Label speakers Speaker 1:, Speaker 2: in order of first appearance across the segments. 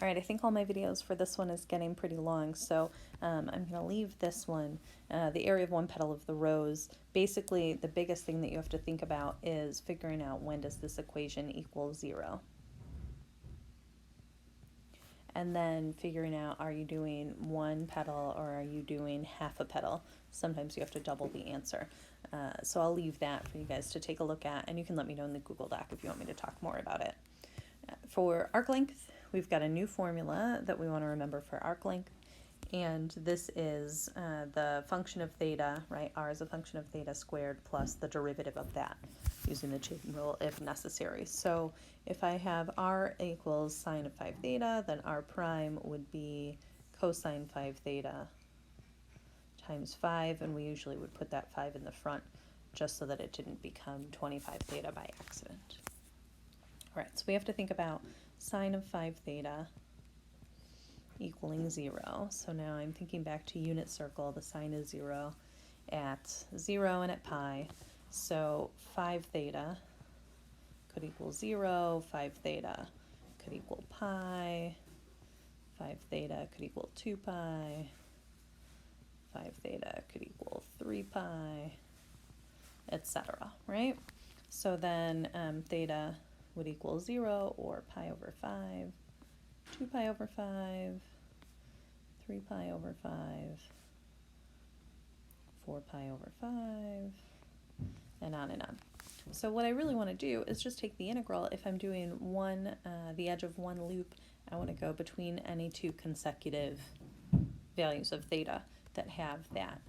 Speaker 1: All right, I think all my videos for this one is getting pretty long, so I'm going to leave this one, the area of one petal of the rose. Basically, the biggest thing that you have to think about is figuring out when does this equation equal 0. And then figuring out, are you doing one petal or are you doing half a petal? Sometimes you have to double the answer. So I'll leave that for you guys to take a look at, and you can let me know in the Google Doc if you want me to talk more about it. For arc length, we've got a new formula that we want to remember for arc length, and this is the function of theta, right? R is a function of theta squared plus the derivative of that, using the chain rule if necessary. So if I have R equals sine of 5 theta, then R prime would be cosine 5 theta times 5, and we usually would put that 5 in the front just so that it didn't become 25 theta by accident. All right, so we have to think about sine of 5 theta equaling 0. So now I'm thinking back to unit circle. The sign is 0 at 0 and at pi. So 5 theta could equal 0, 5 theta could equal pi, 5 theta could equal 2 pi, 5 theta could equal 3 pi, etc., right? So then theta would equal 0 or pi over 5, 2 pi over 5, 3 pi over 5, 4 pi over 5, and on and on. So what I really want to do is just take the integral. If I'm doing the edge of one loop, I want to go between any two consecutive values of theta that have that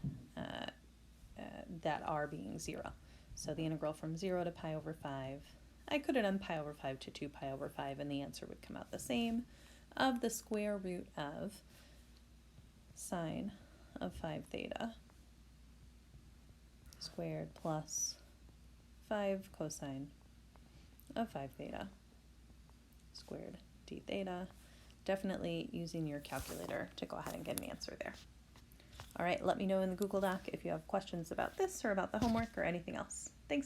Speaker 1: r being 0. So the integral from 0 to pi over 5, I could have done pi over 5 to 2 pi over 5, and the answer would come out the same, of the square root of sine of 5 theta squared plus 5 cosine of 5 theta squared d theta. Definitely using your calculator to go ahead and get an answer there. All right, let me know in the Google Doc if you have questions about this or about the homework or anything else. Thanks.